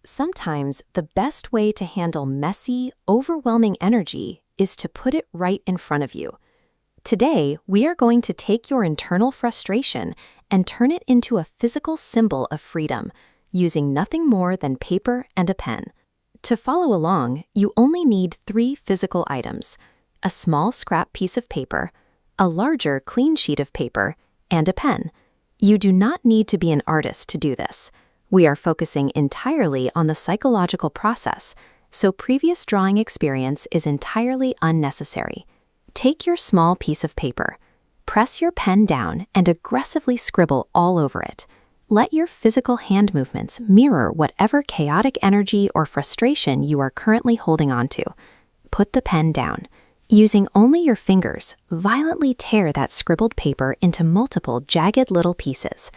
Sometimes the best way to handle messy, overwhelming energy is to put it right in front of you. Today, we are going to take your internal frustration and turn it into a physical symbol of freedom, using nothing more than paper and a pen. To follow along, you only need 3 physical items: a small scrap piece of paper, a larger clean sheet of paper, and a pen. You do not need to be an artist to do this. We are focusing entirely on the psychological process, so previous drawing experience is entirely unnecessary. Take your small piece of paper, press your pen down, and aggressively scribble all over it. Let your physical hand movements mirror whatever chaotic energy or frustration you are currently holding onto. Put the pen down. Using only your fingers, violently tear that scribbled paper into multiple jagged little pieces.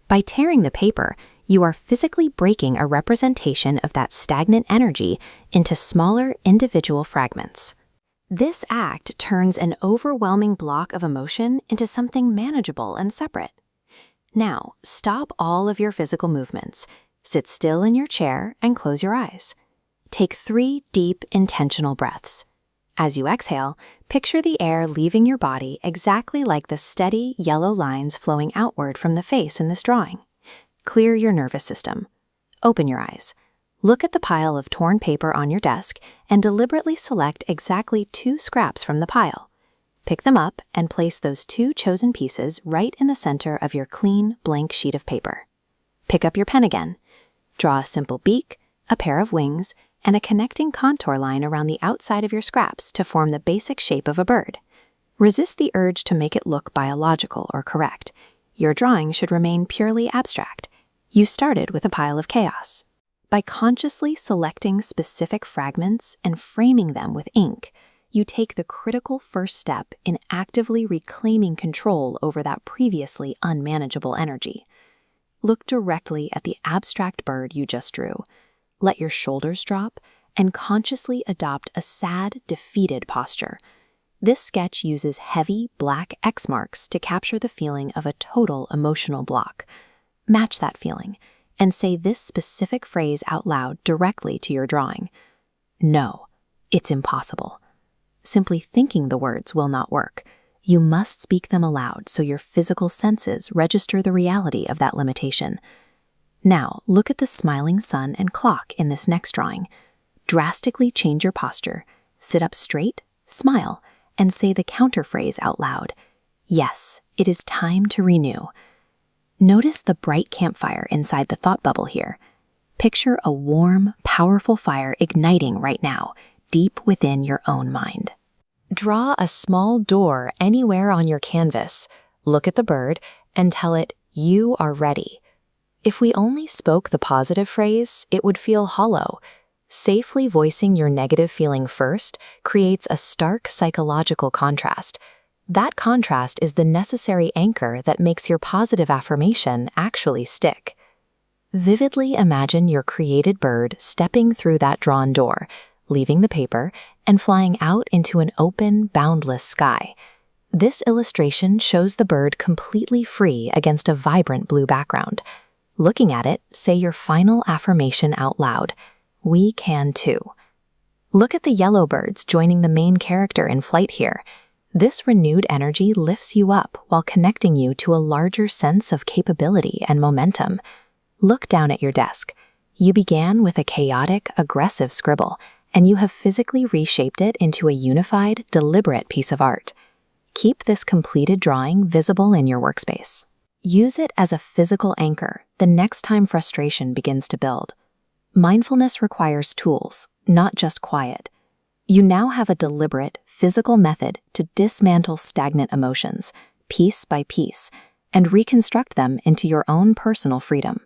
By tearing the paper, you are physically breaking a representation of that stagnant energy into smaller individual fragments. This act turns an overwhelming block of emotion into something manageable and separate. Now, stop all of your physical movements. Sit still in your chair and close your eyes. Take 3 deep, intentional breaths. As you exhale, picture the air leaving your body exactly like the steady, yellow lines flowing outward from the face in this drawing. Clear your nervous system. Open your eyes. Look at the pile of torn paper on your desk and deliberately select exactly 2 scraps from the pile. Pick them up and place those 2 chosen pieces right in the center of your clean, blank sheet of paper. Pick up your pen again. Draw a simple beak, a pair of wings, and a connecting contour line around the outside of your scraps to form the basic shape of a bird. Resist the urge to make it look biological or correct. Your drawing should remain purely abstract. You started with a pile of chaos. By consciously selecting specific fragments and framing them with ink, you take the critical first step in actively reclaiming control over that previously unmanageable energy. Look directly at the abstract bird you just drew. Let your shoulders drop and consciously adopt a sad, defeated posture. This sketch uses heavy, black X marks to capture the feeling of a total emotional block. Match that feeling and say this specific phrase out loud directly to your drawing. No, it's impossible. Simply thinking the words will not work. You must speak them aloud so your physical senses register the reality of that limitation. Now, look at the smiling sun and clock in this next drawing. Drastically change your posture, sit up straight, smile, and say the counterphrase out loud. Yes, it is time to renew. Notice the bright campfire inside the thought bubble here. Picture a warm, powerful fire igniting right now, deep within your own mind. Draw a small door anywhere on your canvas. Look at the bird and tell it, "You are ready." If we only spoke the positive phrase, it would feel hollow. Safely voicing your negative feeling first creates a stark psychological contrast. That contrast is the necessary anchor that makes your positive affirmation actually stick. Vividly imagine your created bird stepping through that drawn door, leaving the paper, and flying out into an open, boundless sky. This illustration shows the bird completely free against a vibrant blue background. Looking at it, say your final affirmation out loud. We can too. Look at the yellow birds joining the main character in flight here. This renewed energy lifts you up while connecting you to a larger sense of capability and momentum. Look down at your desk. You began with a chaotic, aggressive scribble, and you have physically reshaped it into a unified, deliberate piece of art. Keep this completed drawing visible in your workspace. Use it as a physical anchor the next time frustration begins to build. Mindfulness requires tools, not just quiet. You now have a deliberate, physical method to dismantle stagnant emotions, piece by piece, and reconstruct them into your own personal freedom.